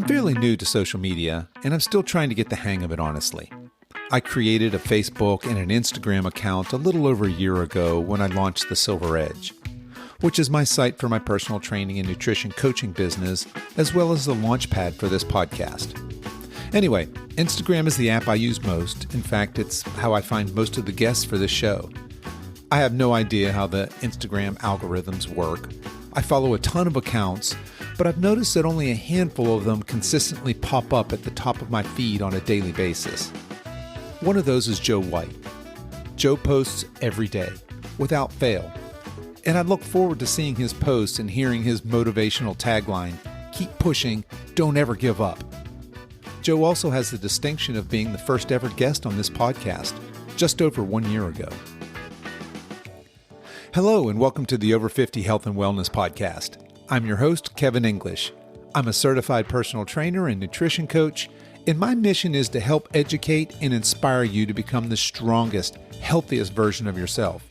fairly new to social media, and I'm still trying to get the hang of it, honestly. I created a Facebook and an Instagram account a little over a year ago when I launched The Silver Edge, which is my site for my personal training and nutrition coaching business, as well as the launch pad for this podcast. Anyway, Instagram is the app I use most. In fact, it's how I find most of the guests for this show. I have no idea how the Instagram algorithms work. I follow a ton of accounts, but I've noticed that only a handful of them consistently pop up at the top of my feed on a daily basis. One of those is Joe White. Joe posts every day, without fail. And I look forward to seeing his posts and hearing his motivational tagline, "Keep pushing, don't ever give up." Joe also has the distinction of being the first ever guest on this podcast, just over 1 year ago. Hello and welcome to the Over 50 Health and Wellness Podcast. I'm your host, Kevin English. I'm a certified personal trainer and nutrition coach, and my mission is to help educate and inspire you to become the strongest, healthiest version of yourself.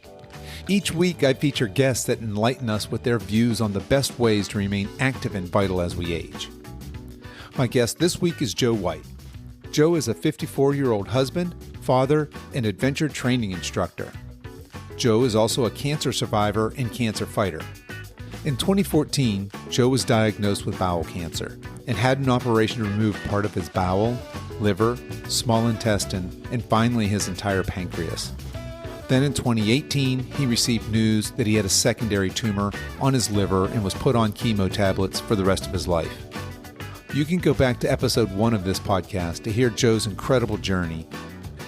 Each week, I feature guests that enlighten us with their views on the best ways to remain active and vital as we age. My guest this week is Joe White. Joe is a 54-year-old husband, father, and adventure training instructor. Joe is also a cancer survivor and cancer fighter. In 2014, Joe was diagnosed with bowel cancer and had an operation to remove part of his bowel, liver, small intestine, and finally his entire pancreas. Then in 2018, he received news that he had a secondary tumor on his liver and was put on chemo tablets for the rest of his life. You can go back to episode 1 of this podcast to hear Joe's incredible journey,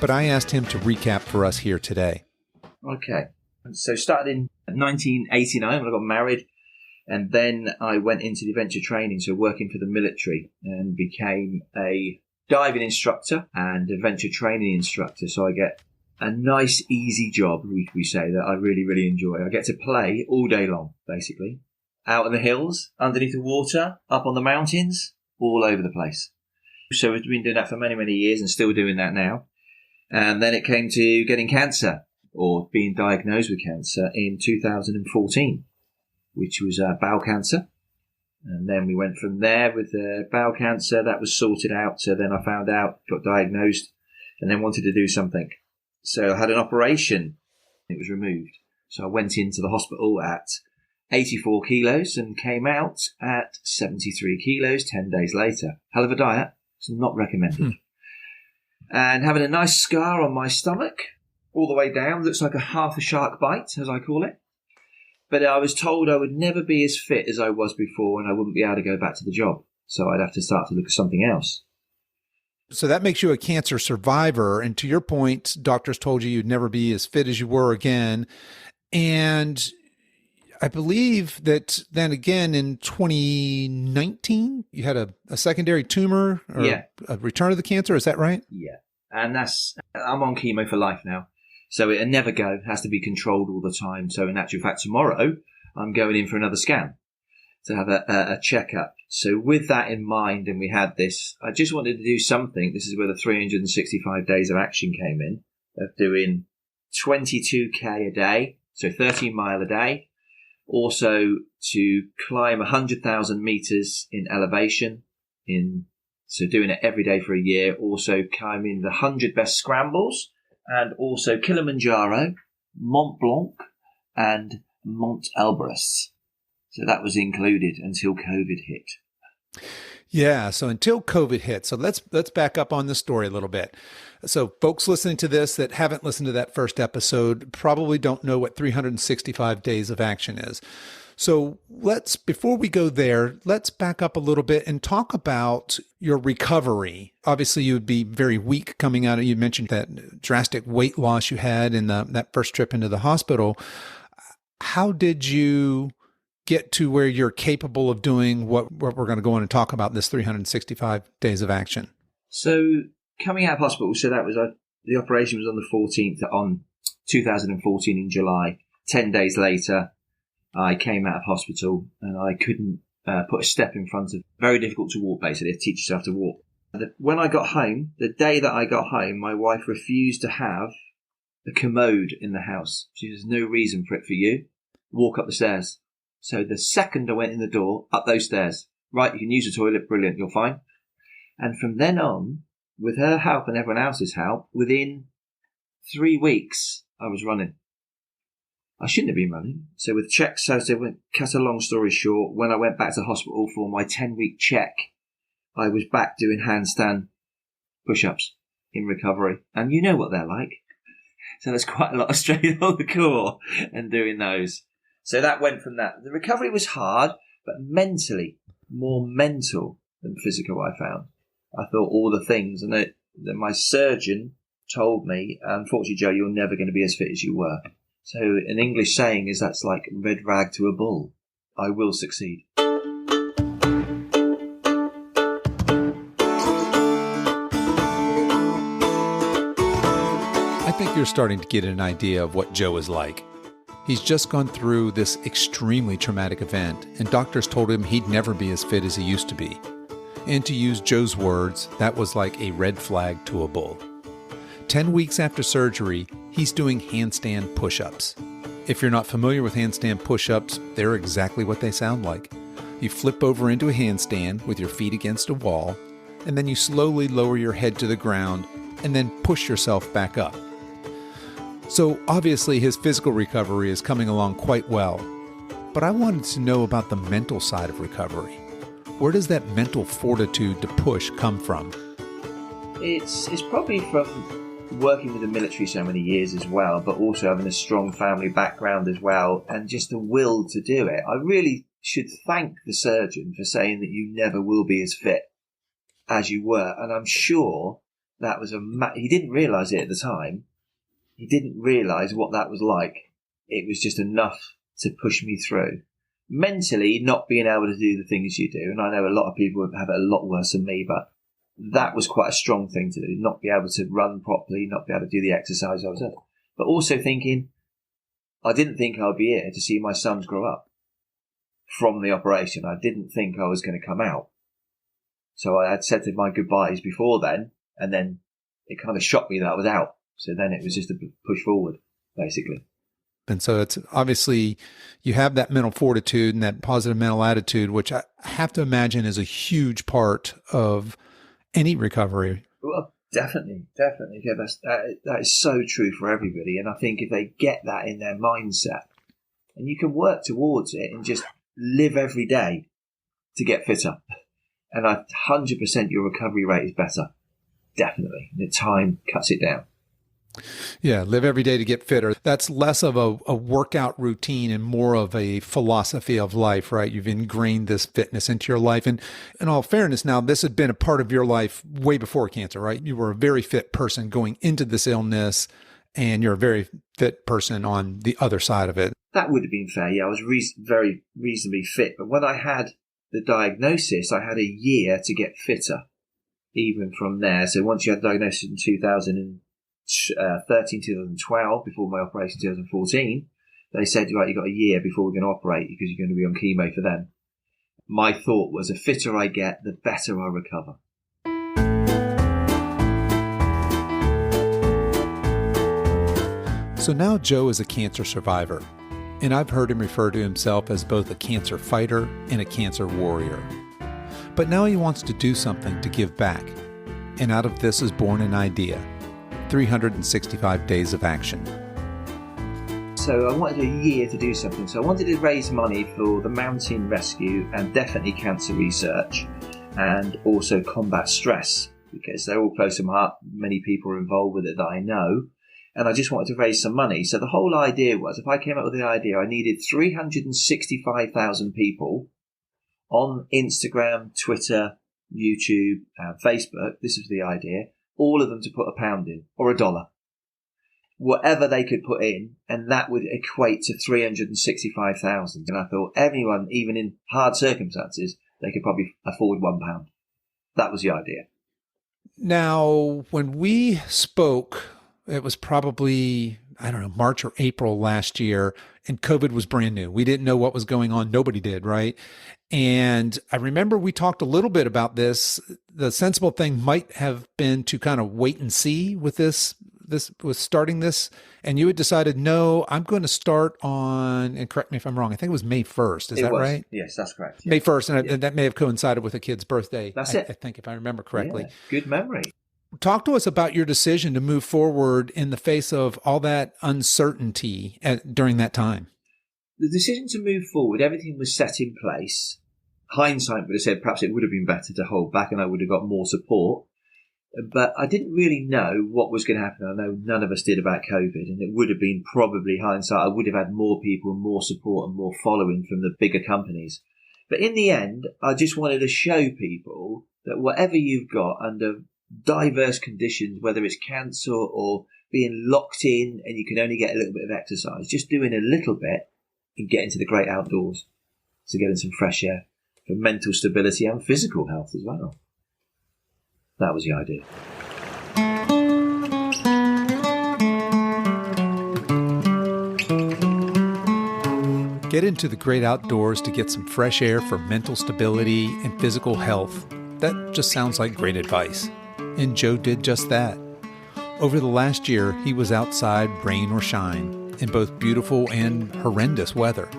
but I asked him to recap for us here today. Okay, so started in 1989 when I got married, and then I went into the adventure training, so working for the military, and became a diving instructor and adventure training instructor. So I get a nice, easy job, we say, that I really, really enjoy. I get to play all day long, basically. Out in the hills, underneath the water, up on the mountains, all over the place. So we've been doing that for many, many years and still doing that now. And then it came to getting cancer, or being diagnosed with cancer in 2014, which was bowel cancer. And then we went from there with bowel cancer. That was sorted out. So then I found out, got diagnosed, and then wanted to do something. So I had an operation. It was removed. So I went into the hospital at 84 kilos and came out at 73 kilos 10 days later. Hell of a diet. It's not recommended. And having a nice scar on my stomach, all the way down, looks like half a shark bite, as I call it. But I was told I would never be as fit as I was before, and I wouldn't be able to go back to the job. So I'd have to start to look at something else. So that makes you a cancer survivor. And to your point, doctors told you you'd never be as fit as you were again. And I believe that then again in 2019, you had a secondary tumor or a return of the cancer. Is that right? Yeah. And I'm on chemo for life now. So it'll never go. It has to be controlled all the time. So in actual fact, tomorrow I'm going in for another scan to have a checkup. So with that in mind, and we had this, I just wanted to do something. This is where the 365 days of action came in, of doing 22K a day, so 13 mile a day. Also to climb 100,000 meters in elevation, so doing it every day for a year. Also climbing the 100 best scrambles, and also Kilimanjaro, Mont Blanc, and Mont Elbrus. So that was included until COVID hit. Yeah, so until COVID hit. So let's back up on the story a little bit. So folks listening to this that haven't listened to that first episode probably don't know what 365 days of action is. So before we go there, let's back up a little bit and talk about your recovery. Obviously, you would be very weak coming out of, you mentioned that drastic weight loss you had in that first trip into the hospital. How did you get to where you're capable of doing what we're going to go on and talk about, this 365 days of action? So coming out of hospital, so that was the operation was on the 14th on 2014 in July. 10 days later, I came out of hospital and I couldn't put a step in front of, very difficult to walk basically, teach yourself to walk. When I got home, the day that I got home, my wife refused to have a commode in the house. She says, no reason for it for you. Walk up the stairs. So the second I went in the door, up those stairs, right, you can use the toilet, brilliant, you're fine. And from then on, with her help and everyone else's help, within 3 weeks, I was running. I shouldn't have been running. So with checks, cut a long story short, when I went back to hospital for my 10-week check, I was back doing handstand push-ups in recovery. And you know what they're like. So there's quite a lot of straight on the core and doing those. So that went from that. The recovery was hard, but mentally, more mental than physical, I found. I thought all the things, and that my surgeon told me, unfortunately, Joe, you're never going to be as fit as you were. So an English saying is that's like red rag to a bull. I will succeed. I think you're starting to get an idea of what Joe is like. He's just gone through this extremely traumatic event, and doctors told him he'd never be as fit as he used to be. And to use Joe's words, that was like a red flag to a bull. 10 weeks after surgery, he's doing handstand push-ups. If you're not familiar with handstand push-ups, they're exactly what they sound like. You flip over into a handstand with your feet against a wall, and then you slowly lower your head to the ground and then push yourself back up. So obviously his physical recovery is coming along quite well, but I wanted to know about the mental side of recovery. Where does that mental fortitude to push come from? It's probably from working with the military so many years as well, but also having a strong family background as well, and just the will to do it. I really should thank the surgeon for saying that you never will be as fit as you were, and I'm sure that was he didn't realise it at the time. He didn't realise what that was like. It was just enough to push me through. Mentally, not being able to do the things you do, and I know a lot of people have it a lot worse than me, but that was quite a strong thing to do, not be able to run properly, not be able to do the exercise I was doing. But also thinking, I didn't think I'd be here to see my sons grow up from the operation. I didn't think I was going to come out. So I had said my goodbyes before then, and then it kind of shocked me that I was out. So then it was just a push forward, basically. And so it's obviously you have that mental fortitude and that positive mental attitude, which I have to imagine is a huge part of any recovery. Well, definitely. Yeah, that is so true for everybody. And I think if they get that in their mindset, and you can work towards it and just live every day to get fitter. And 100% your recovery rate is better. Definitely. The time cuts it down. Yeah, live every day to get fitter. That's less of a workout routine and more of a philosophy of life, right? You've ingrained this fitness into your life. And in all fairness, now, this had been a part of your life way before cancer, right? You were a very fit person going into this illness, and you're a very fit person on the other side of it. That would have been fair. Yeah, I was very reasonably fit. But when I had the diagnosis, I had a year to get fitter, even from there. So once you had the diagnosis in 2013, 2012, before my operation in 2014, they said, right, you've got a year before we're going to operate because you're going to be on chemo for them. My thought was, the fitter I get, the better I recover. So now Joe is a cancer survivor, and I've heard him refer to himself as both a cancer fighter and a cancer warrior. But now he wants to do something to give back, and out of this is born an idea: 365 days of action. So I wanted a year to do something. So I wanted to raise money for the mountain rescue and definitely cancer research, and also combat stress, because they're all close to my heart. Many people are involved with it that I know. And I just wanted to raise some money. So the whole idea was, if I came up with the idea, I needed 365,000 people on Instagram, Twitter, YouTube, Facebook. This was the idea. All of them to put £1 in, or $1. Whatever they could put in, and that would equate to 365,000. And I thought anyone, even in hard circumstances, they could probably afford £1. That was the idea. Now, when we spoke, it was probably, March or April last year, and COVID was brand new. We didn't know what was going on. Nobody did, right? And I remember we talked a little bit about this. The sensible thing might have been to kind of wait and see with this was starting this, and you had decided, no, I'm going to start on, and correct me if I'm wrong, I think it was May 1st. Is that right? Yes, that's correct. Yeah. May 1st, and that may have coincided with a kid's birthday. That's it. I think, if I remember correctly. Yeah, good memory. Talk to us about your decision to move forward in the face of all that uncertainty during that time. The decision to move forward, everything was set in place. Hindsight would have said perhaps it would have been better to hold back and I would have got more support. But I didn't really know what was going to happen. I know none of us did about COVID, and it would have been probably hindsight. I would have had more people and more support and more following from the bigger companies. But in the end, I just wanted to show people that whatever you've got under diverse conditions, whether it's cancer or being locked in and you can only get a little bit of exercise, just doing a little bit and get into the great outdoors. So getting some fresh air for mental stability and physical health as well. That was the idea. Get into the great outdoors to get some fresh air for mental stability and physical health. That just sounds like great advice. And Joe did just that. Over the last year, he was outside, rain or shine, in both beautiful and horrendous weather.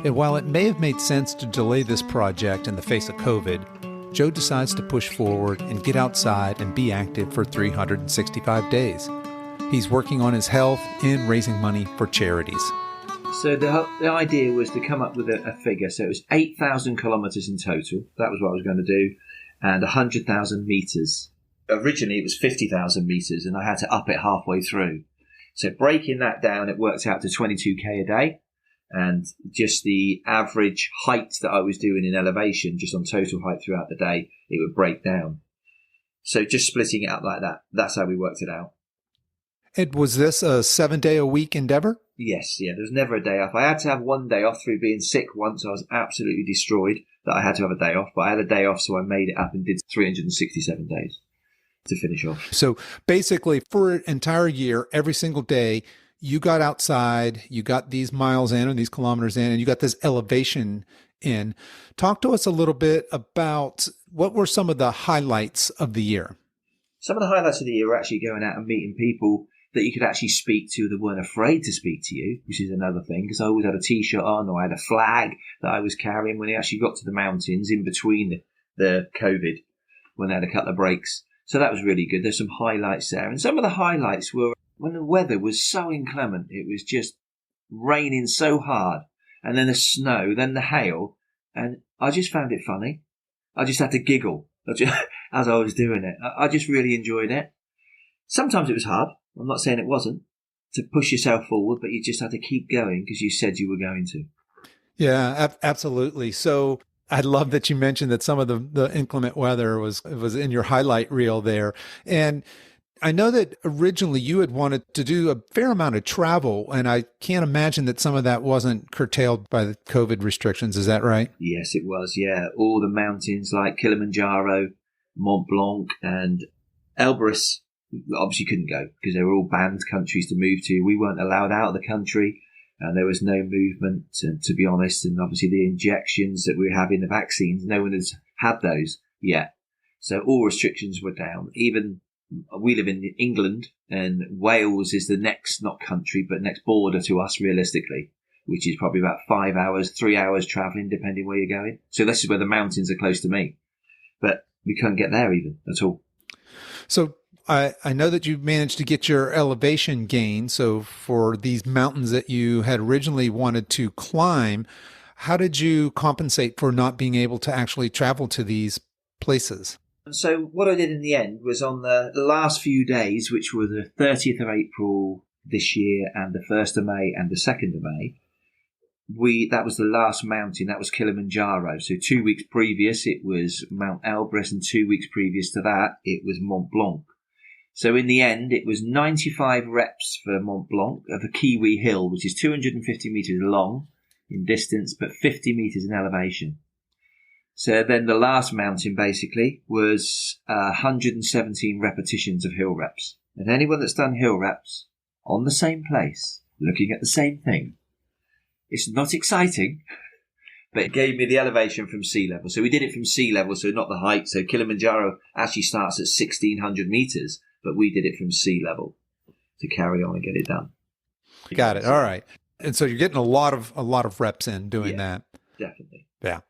And while it may have made sense to delay this project in the face of COVID, Joe decides to push forward and get outside and be active for 365 days. He's working on his health and raising money for charities. So the idea was to come up with a figure. So it was 8,000 kilometres in total. That was what I was going to do. And 100,000 metres. Originally it was 50,000 metres and I had to up it halfway through. So breaking that down, it worked out to 22k a day. And just the average height that I was doing in elevation, just on total height throughout the day, it would break down. So just splitting it up like that, that's how we worked it out. And was this a 7-day-a-week endeavor? Yes, yeah, there was never a day off. I had to have one day off through being sick once. I was absolutely destroyed that I had to have a day off, but I had a day off, so I made it up and did 367 days to finish off. So basically, for an entire year, every single day, you got outside, you got these miles in and these kilometers in, and you got this elevation in. Talk to us a little bit about what were some of the highlights of the year? Some of the highlights of the year were actually going out and meeting people that you could actually speak to that weren't afraid to speak to you, which is another thing, because I always had a T-shirt on or I had a flag that I was carrying when I actually got to the mountains in between the COVID, when they had a couple of breaks. So that was really good. There's some highlights there. And some of the highlights were when the weather was so inclement, it was just raining so hard, and then the snow, then the hail, and I just found it funny. I just had to giggle as I was doing it. I just really enjoyed it. Sometimes it was hard. I'm not saying it wasn't, to push yourself forward, but you just had to keep going because you said you were going to. Yeah, absolutely. So I love that you mentioned that some of the inclement weather was in your highlight reel there. And I know that originally you had wanted to do a fair amount of travel, and I can't imagine that some of that wasn't curtailed by the COVID restrictions. Is that right? Yes, it was. Yeah. All the mountains like Kilimanjaro, Mont Blanc and Elbrus obviously couldn't go because they were all banned countries to move to. We weren't allowed out of the country and there was no movement, to be honest. And obviously the injections that we were having, the vaccines, no one has had those yet. So all restrictions were down. Even we live in England and Wales is the next, not country, but next border to us realistically, which is probably about 5 hours, 3 hours travelling, depending where you're going. So this is where the mountains are close to me. But we couldn't get there even at all. So I know that you managed to get your elevation gain. So for these mountains that you had originally wanted to climb, how did you compensate for not being able to actually travel to these places? So what I did in the end was on the last few days, which were the 30th of April this year and the 1st of May and the 2nd of May, that was the last mountain. That was Kilimanjaro. So 2 weeks previous, it was Mount Elbrus, and 2 weeks previous to that, it was Mont Blanc. So in the end, it was 95 reps for Mont Blanc of a Kiwi Hill, which is 250 metres long in distance, but 50 metres in elevation. So then the last mountain basically was 117 repetitions of hill reps. And anyone that's done hill reps on the same place, looking at the same thing, it's not exciting, but it gave me the elevation from sea level. So we did it from sea level, so not the height. So Kilimanjaro actually starts at 1,600 metres, but we did it from sea level. to carry on and get it done. Got it. All right. And so you're getting a lot of reps in doing that. Definitely. Yeah.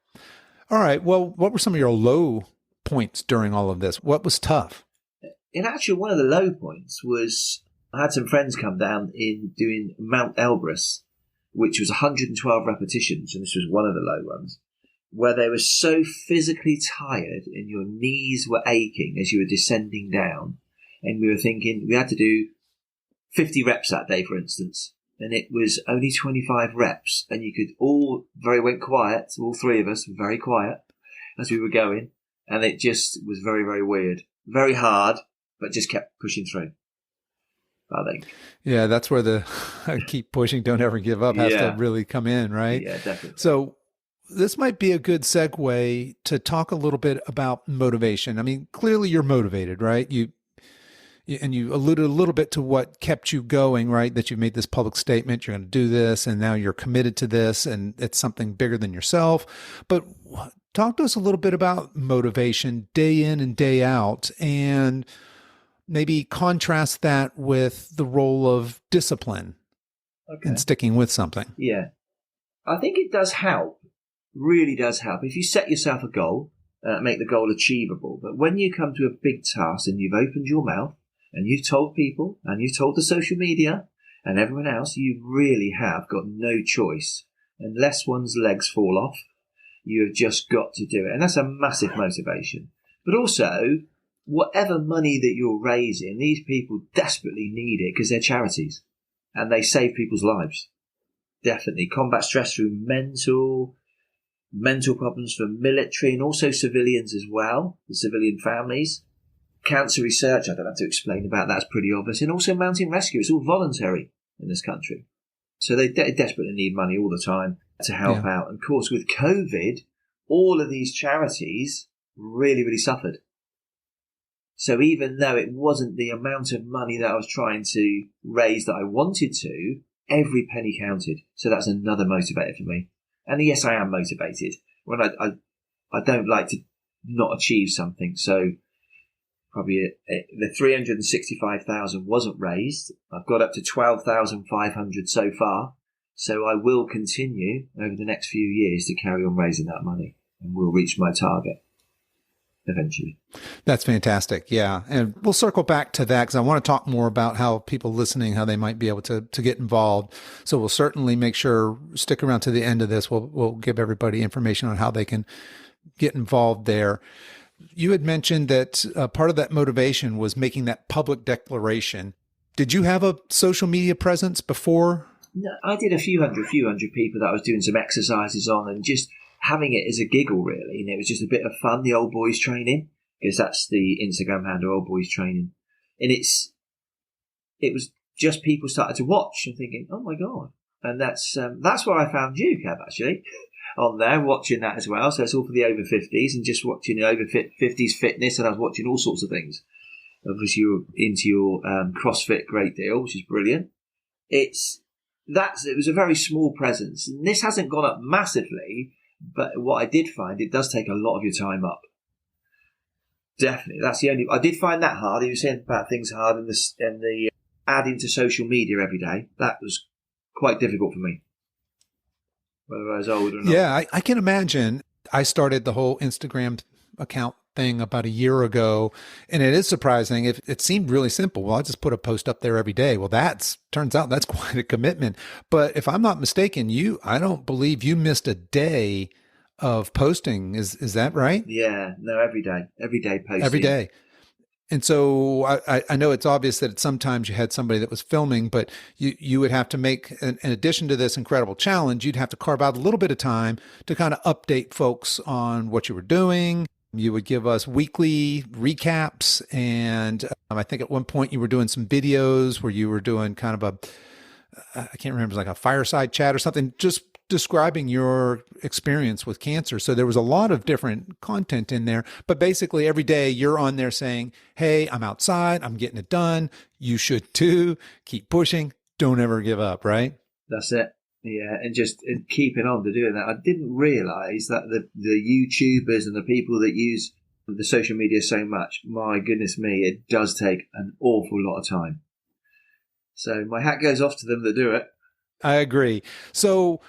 All right. Well, what were some of your low points during all of this? What was tough? In actual, one of the low points was I had some friends come down in doing Mount Elbrus, which was 112 repetitions, and this was one of the low ones, where they were so physically tired and your knees were aching as you were descending down. And we were thinking we had to do 50 reps that day, for instance, and it was only 25 reps, and you could went quiet, all three of us were very quiet as we were going, and it just was very, very weird, very hard, but just kept pushing through, I think. Yeah, that's where the keep pushing, don't ever give up has to really come in, right? Yeah, definitely. So this might be a good segue to talk a little bit about motivation. I mean, clearly you're motivated, right? You alluded a little bit to what kept you going, right? That you made this public statement, you're going to do this, and now you're committed to this, and it's something bigger than yourself. But talk to us a little bit about motivation day in and day out, and maybe contrast that with the role of discipline and sticking with something. Yeah. I think it does help, really does help. If you set yourself a goal, make the goal achievable. But when you come to a big task and you've opened your mouth and you've told people and you've told the social media and everyone else, you really have got no choice. Unless one's legs fall off, you have just got to do it. And that's a massive motivation. But also, whatever money that you're raising, these people desperately need it because they're charities and they save people's lives. Definitely. Combat stress through mental problems for military and also civilians as well, the civilian families. Cancer research, I don't have to explain about that, it's pretty obvious. And also mountain rescue, it's all voluntary in this country. So they desperately need money all the time to help out. And of course, with COVID, all of these charities really, really suffered. So even though it wasn't the amount of money that I was trying to raise that I wanted to, every penny counted. So that's another motivator for me. And yes, I am motivated when I don't like to not achieve something. So probably the 365,000 wasn't raised. I've got up to 12,500 so far. So I will continue over the next few years to carry on raising that money, and we'll reach my target eventually. That's fantastic. Yeah. And we'll circle back to that because I want to talk more about how people listening, how they might be able to get involved. So we'll certainly make sure, stick around to the end of this. We'll give everybody information on how they can get involved there. You had mentioned that part of that motivation was making that public declaration. Did you have a social media presence before? No, I did a few hundred people that I was doing some exercises on and just having it as a giggle, really. And it was just a bit of fun, the Old Boys Training, because that's the Instagram handle, Old Boys Training. And it was just people started to watch and thinking, oh my God. And that's where I found you, Kev, actually, on there, watching that as well. So it's all for the over 50s and just watching the over 50s fitness. And I was watching all sorts of things. Obviously, you're into your CrossFit great deal, which is brilliant. It was a very small presence. And this hasn't gone up massively, but what I did find, it does take a lot of your time up. Definitely. That's the only, I did find that hard. You were saying about things hard and the adding to social media every day. That was quite difficult for me, whether I was older or not. Yeah, I can imagine. I started the whole Instagram account thing about a year ago, and it is surprising. It seemed really simple. Well, I just put a post up there every day. Well, turns out that's quite a commitment. But if I'm not mistaken, I don't believe you missed a day of posting. Is that right? Yeah, no, every day posting. Every day. And so I know it's obvious that sometimes you had somebody that was filming, but you would have to make, in addition to this incredible challenge, you'd have to carve out a little bit of time to kind of update folks on what you were doing. You would give us weekly recaps. And I think at one point you were doing some videos where you were doing kind of I can't remember, it was like a fireside chat or something, just describing your experience with cancer. So there was a lot of different content in there, but basically every day you're on there saying, hey, I'm outside, I'm getting it done. You should too. Keep pushing. Don't ever give up, right? That's it. Yeah. And just keeping on to doing that. I didn't realize that the YouTubers and the people that use the social media so much, my goodness me, it does take an awful lot of time. So my hat goes off to them that do it. I agree. So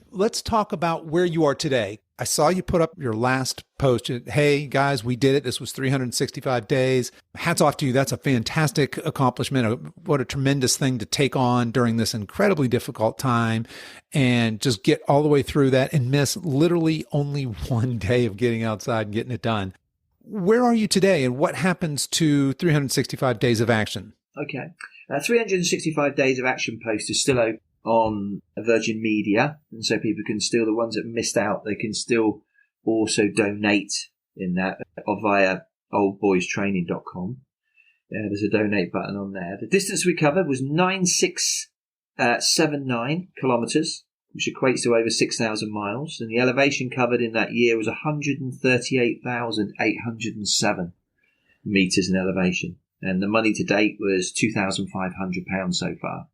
let's talk about where you are today. I saw you put up your last post. Hey, guys, we did it. This was 365 days. Hats off to you. That's a fantastic accomplishment. What a tremendous thing to take on during this incredibly difficult time and just get all the way through that and miss literally only one day of getting outside and getting it done. Where are you today and what happens to 365 days of action? Okay. 365 days of action post is still open on Virgin Media, and so people can still, the ones that missed out, they can still also donate in that via oldboystraining.com. There's a donate button on there. The distance we covered was 9679 kilometres, which equates to over 6,000 miles, and the elevation covered in that year was 138,807 metres in elevation, and the money to date was £2,500 so far.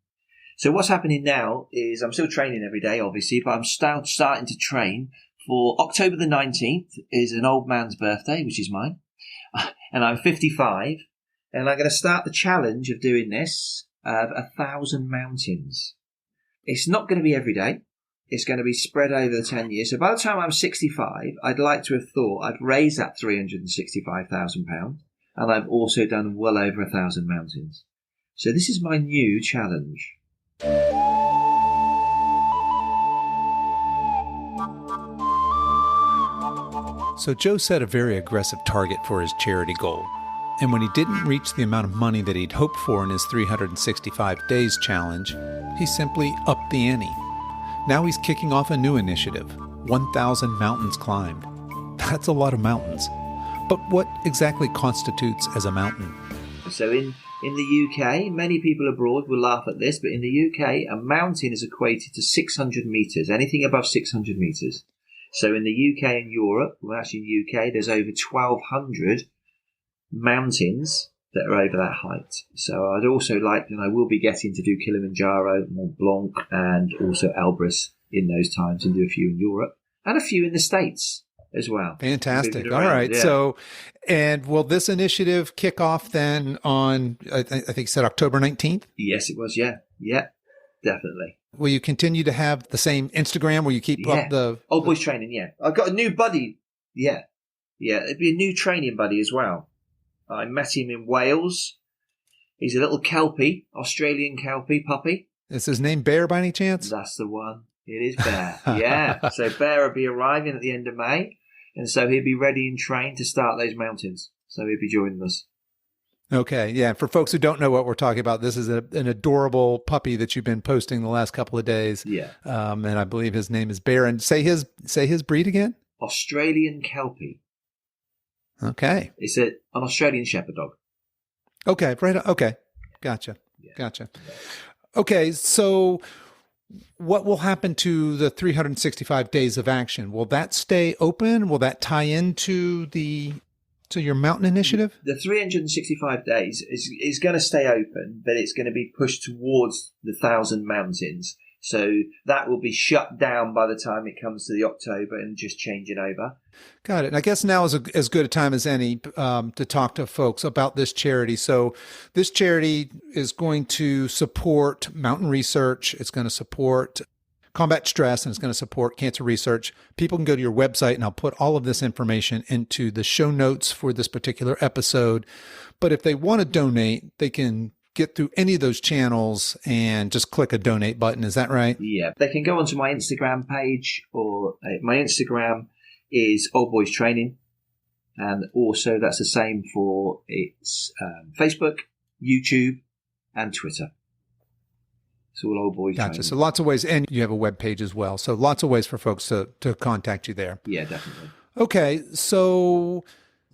So what's happening now is I'm still training every day, obviously, but I'm starting to train for October the 19th is an old man's birthday, which is mine, and I'm 55, and I'm going to start the challenge of doing this of 1,000 mountains. It's not going to be every day. It's going to be spread over the 10 years. So by the time I'm 65, I'd like to have thought I'd raised that £365,000, and I've also done well over 1,000 mountains. So this is my new challenge. So Joe set a very aggressive target for his charity goal. And when he didn't reach the amount of money that he'd hoped for in his 365 days challenge, he simply upped the ante. Now he's kicking off a new initiative, 1,000 mountains climbed. That's a lot of mountains. But what exactly constitutes as a mountain? So in the UK, many people abroad will laugh at this, but in the UK, a mountain is equated to 600 metres, anything above 600 metres. So in the UK and Europe, well actually in the UK, there's over 1,200 mountains that are over that height. So I'd also like, and I will be getting to do Kilimanjaro, Mont Blanc, and also Elbrus in those times, and do a few in Europe, and a few in the States as well. Fantastic. All right. Yeah. So, and will this initiative kick off then on, I think you said October 19th? Yes, it was. Yeah. Yeah, definitely. Will you continue to have the same Instagram where you keep up the... Old Boys Training, yeah. I've got a new buddy. Yeah. Yeah, it'd be a new training buddy as well. I met him in Wales. He's a little Kelpie, Australian Kelpie puppy. Is his name Bear by any chance? That's the one. It is Bear. Yeah. So Bear will be arriving at the end of May. And so he'll be ready and trained to start those mountains. So he'll be joining us. Okay. Yeah. For folks who don't know what we're talking about, this is an adorable puppy that you've been posting the last couple of days. Yeah. And I believe his name is Bear. And say his breed again? Australian Kelpie. Okay. It's an Australian Shepherd dog. Okay. Right. Okay. Gotcha. Yeah. Gotcha. Okay. So what will happen to the 365 days of action? Will that stay open? Will that tie into your mountain initiative? The 365 days is going to stay open, but it's going to be pushed towards the 1,000 mountains. So that will be shut down by the time it comes to the October and just changing over. Got it. And I guess now is as good a time as any to talk to folks about this charity. So this charity is going to support mountain research. It's going to support combat stress, and it's going to support cancer research. People can go to your website, and I'll put all of this information into the show notes for this particular episode. But if they want to donate, they can get through any of those channels and just click a donate button. Is that right? Yeah. They can go onto my Instagram page, or my Instagram is Old Boys Training. And also that's the same for its Facebook, YouTube, and Twitter. It's all Old Boys Training. Gotcha. So lots of ways, and you have a web page as well. So lots of ways for folks to contact you there. Yeah, definitely. Okay. So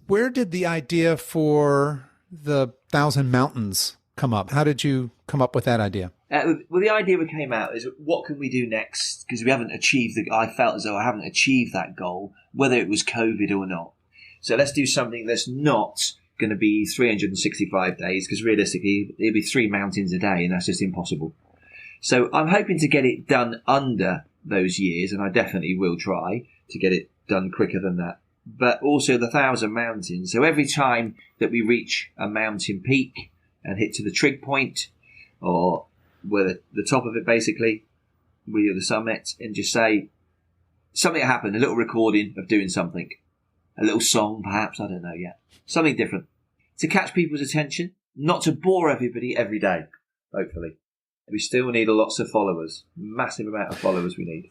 where did the idea for the 1,000 mountains come up? How did you come up with that idea? Well, the idea that came out is, what can we do next? Because we haven't achieved I felt as though I haven't achieved that goal, whether it was COVID or not. So let's do something that's not going to be 365 days, because realistically, it'll be 3 mountains a day, and that's just impossible. So I'm hoping to get it done under those years, and I definitely will try to get it done quicker than that. But also the 1,000 mountains. So every time that we reach a mountain peak and hit to the trig point, or we're the top of it basically. We are the summit, and just say something happened, a little recording of doing something, a little song perhaps, I don't know yet, something different to catch people's attention, not to bore everybody every day, hopefully. We still need lots of followers, massive amount of followers we need.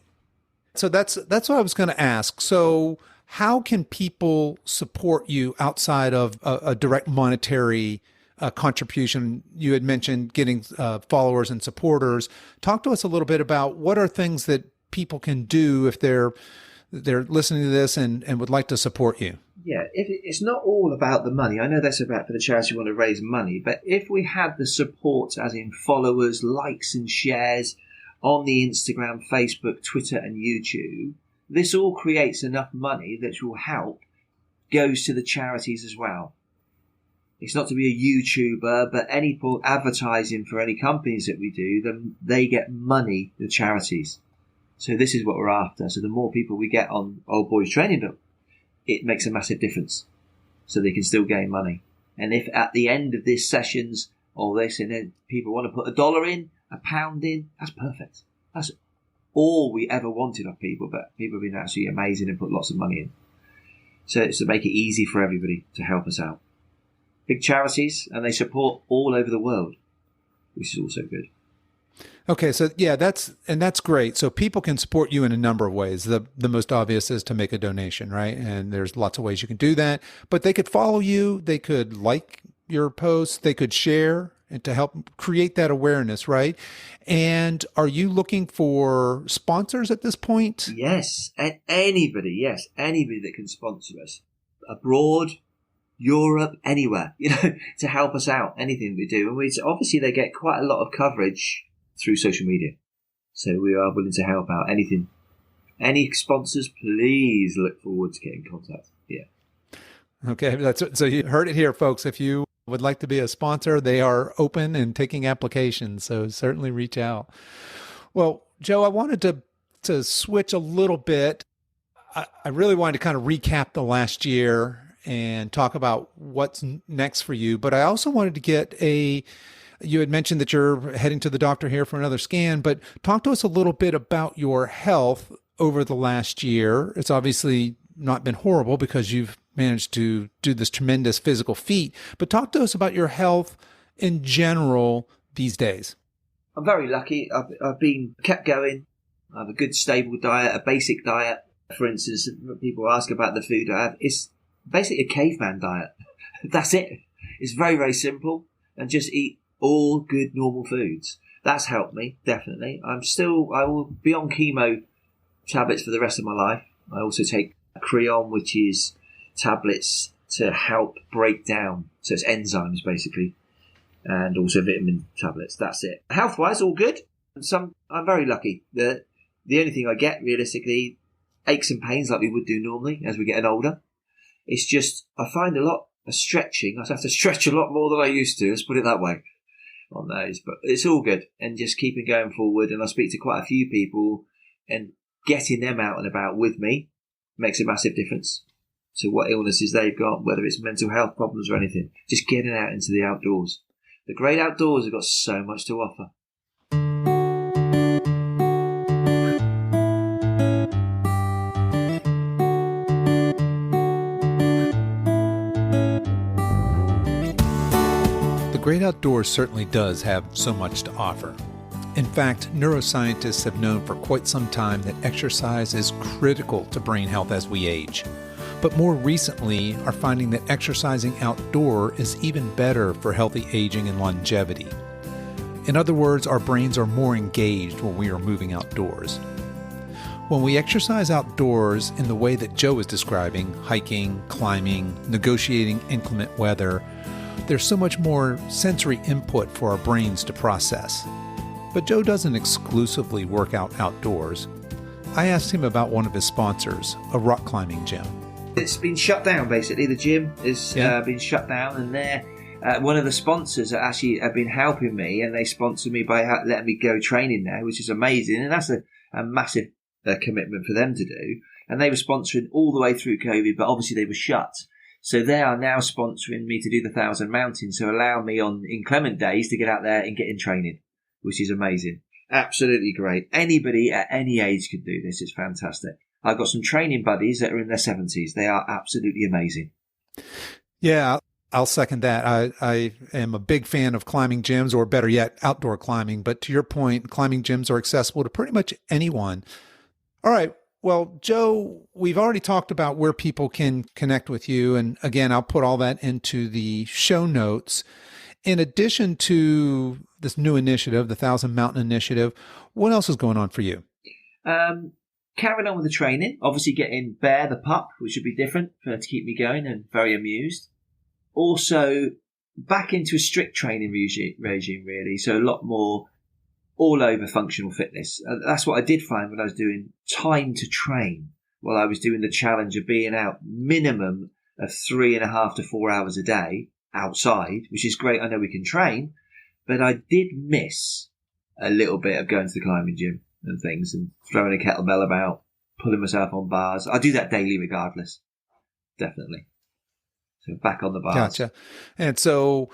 So that's what I was going to ask. So how can people support you outside of a direct monetary contribution? You had mentioned getting followers and supporters. Talk to us a little bit about what are things that people can do if they're listening to this and would like to support you. Yeah, it's not all about the money. I know that's about for the charity who want to raise money, but if we had the support, as in followers, likes and shares on the Instagram, Facebook, Twitter and YouTube, this all creates enough money that will help, goes to the charities as well. It's not to be a YouTuber, but any advertising for any companies that we do, then they get money, the charities. So this is what we're after. So the more people we get on Old Boys Training, it makes a massive difference. So they can still gain money. And if at the end of this sessions or this, and then people want to put $1 in, £1 in, that's perfect. That's all we ever wanted of people, but people have been absolutely amazing and put lots of money in. So it's to make it easy for everybody to help us out. Big charities, and they support all over the world, which is also good. Okay, so yeah, that's great. So people can support you in a number of ways. The most obvious is to make a donation, right? And there's lots of ways you can do that. But they could follow you, they could like your posts, they could share, and to help create that awareness, right? And are you looking for sponsors at this point? Yes, and anybody that can sponsor us abroad, Europe, anywhere, to help us out, anything we do. And obviously they get quite a lot of coverage through social media. So we are willing to help out. Anything. Any sponsors, please look forward to getting in contact. Yeah. Okay. So you heard it here, folks. If you would like to be a sponsor, they are open and taking applications. So certainly reach out. Well, Joe, I wanted to switch a little bit. I really wanted to kind of recap the last year and talk about what's next for you. But I also wanted to get you had mentioned that you're heading to the doctor here for another scan, but talk to us a little bit about your health over the last year. It's obviously not been horrible because you've managed to do this tremendous physical feat, but talk to us about your health in general these days. I'm very lucky. I've been kept going. I have a good stable diet, a basic diet. For instance, people ask about the food I have. It's basically a caveman diet. That's it. It's very, very simple, and just eat all good normal foods. That's helped me, definitely. I will be on chemo tablets for the rest of my life. I also take Creon, which is tablets to help break down. So it's enzymes basically, and also vitamin tablets. That's it. Health-wise, all good. I'm very lucky. The only thing I get realistically, aches and pains like we would do normally as we're getting older. It's just I find a lot of stretching. I have to stretch a lot more than I used to. Let's put it that way. On those, but it's all good, and just keeping going forward. And I speak to quite a few people, and getting them out and about with me makes a massive difference to what illnesses they've got, whether it's mental health problems or anything. Just getting out into the outdoors. The great outdoors have got so much to offer. The great outdoors certainly does have so much to offer. In fact, neuroscientists have known for quite some time that exercise is critical to brain health as we age. But more recently are finding that exercising outdoor is even better for healthy aging and longevity. In other words, our brains are more engaged when we are moving outdoors. When we exercise outdoors in the way that Joe is describing, hiking, climbing, negotiating inclement weather, there's so much more sensory input for our brains to process. But Joe doesn't exclusively work out outdoors. I asked him about one of his sponsors, a rock climbing gym. It's been shut down, basically. The gym has been shut down, and they're one of the sponsors that actually have been helping me, and they sponsor me by letting me go training now, which is amazing. And that's a massive commitment for them to do. And they were sponsoring all the way through COVID, but obviously they were shut. So they are now sponsoring me to do the 1,000 Mountains, so allow me on inclement days to get out there and get in training. which is amazing. Absolutely great. Anybody at any age can do this. It's fantastic. I've got some training buddies that are in their 70s. They are absolutely amazing. Yeah, I'll second that. I am a big fan of climbing gyms, or better yet, outdoor climbing. But to your point, climbing gyms are accessible to pretty much anyone. All right. Well, Joe, we've already talked about where people can connect with you. And again, I'll put all that into the show notes. In addition to this new initiative, the Thousand Mountain Initiative, what else is going on for you? Carrying on with the training, obviously getting Bear the pup, which would be different to keep me going and very amused. Also, back into a strict training regime, really. So a lot more all over functional fitness. That's what I did find when I was doing time to train. While I was doing the challenge of being out minimum of 3.5 to 4 hours a day outside, which is great. I know we can train, but I did miss a little bit of going to the climbing gym and things and throwing a kettlebell about, pulling myself on bars. I do that daily regardless. Definitely. So back on the bars. Gotcha. And so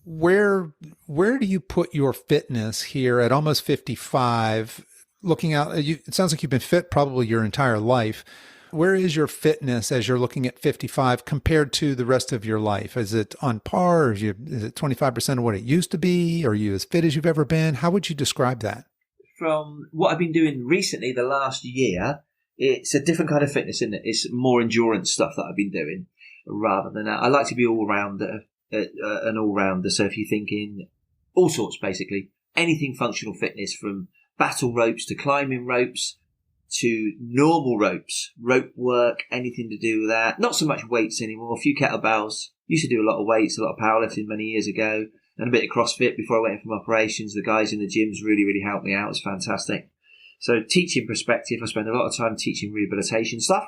where do you put your fitness here at almost 55? Looking out, it sounds like you've been fit probably your entire life. Where is your fitness as you're looking at 55 compared to the rest of your life? Is it on par? Or is it 25% of what it used to be? Are you as fit as you've ever been? How would you describe that? From what I've been doing recently, the last year, it's a different kind of fitness, isn't it? It's more endurance stuff that I've been doing rather than I like to be an all-rounder. So if you're thinking all sorts, basically, anything functional fitness, from battle ropes to climbing ropes to normal ropes, rope work, anything to do with that. Not so much weights anymore, a few kettlebells. Used to do a lot of weights, a lot of powerlifting many years ago, and a bit of CrossFit before I went in from operations. The guys in the gyms really, really helped me out. It was fantastic. So teaching perspective, I spend a lot of time teaching rehabilitation stuff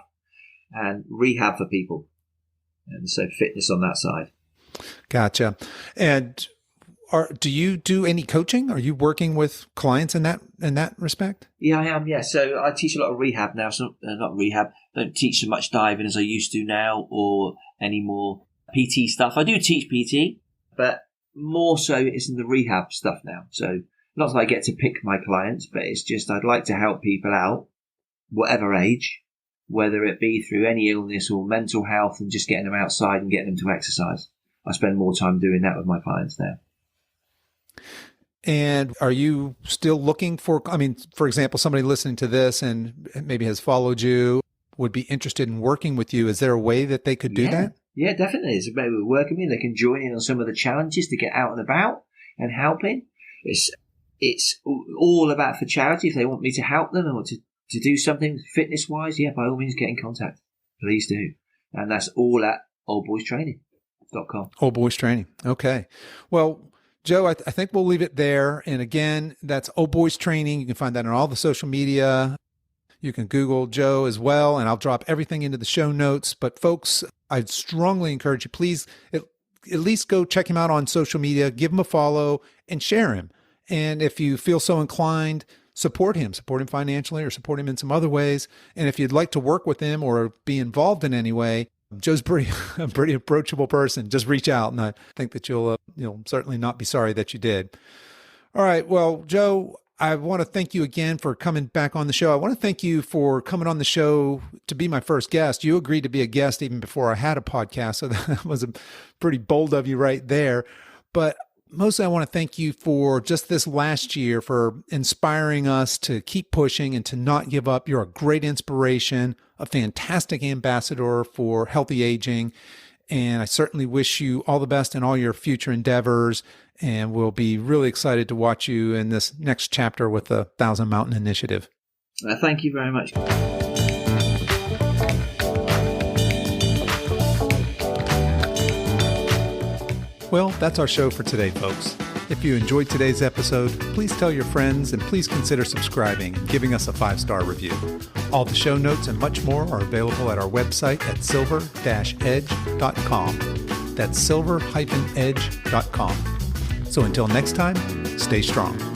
and rehab for people. And so fitness on that side. Gotcha. And do you do any coaching? Are you working with clients in that respect? Yeah, I am. Yeah. So I teach a lot of rehab now. So not rehab. Don't teach so much diving as I used to now, or any more PT stuff. I do teach PT, but more so it's in the rehab stuff now. So not that I get to pick my clients, but it's just I'd like to help people out, whatever age, whether it be through any illness or mental health, and just getting them outside and getting them to exercise. I spend more time doing that with my clients now. And are you still looking for, for example, somebody listening to this and maybe has followed you, would be interested in working with you. Is there a way that they could do that? Yeah, definitely. There's a way to work with me. They can join in on some of the challenges to get out and about and helping. It's all about for charity. If they want me to help them or to do something fitness-wise, by all means, get in contact. Please do. And that's all at oldboystraining.com. Old Boys Training. Okay. Well, Joe, I think we'll leave it there. And again, that's Old Boys Training. You can find that on all the social media. You can Google Joe as well, and I'll drop everything into the show notes. But folks, I'd strongly encourage you, please at least go check him out on social media, give him a follow, and share him. And if you feel so inclined, support him financially or support him in some other ways. And if you'd like to work with him or be involved in any way, Joe's a pretty approachable person. Just reach out, and I think that you'll certainly not be sorry that you did. All right. Well, Joe, I want to thank you again for coming back on the show. I want to thank you for coming on the show to be my first guest. You agreed to be a guest even before I had a podcast, so that was pretty bold of you right there. But mostly I want to thank you for just this last year, for inspiring us to keep pushing and to not give up. You're a great inspiration, a fantastic ambassador for healthy aging. And I certainly wish you all the best in all your future endeavors. And we'll be really excited to watch you in this next chapter with the Thousand Mountain Initiative. Thank you very much. Well, that's our show for today, folks. If you enjoyed today's episode, please tell your friends and please consider subscribing and giving us a 5-star review. All the show notes and much more are available at our website at silver-edge.com. That's silver-edge.com. So until next time, stay strong.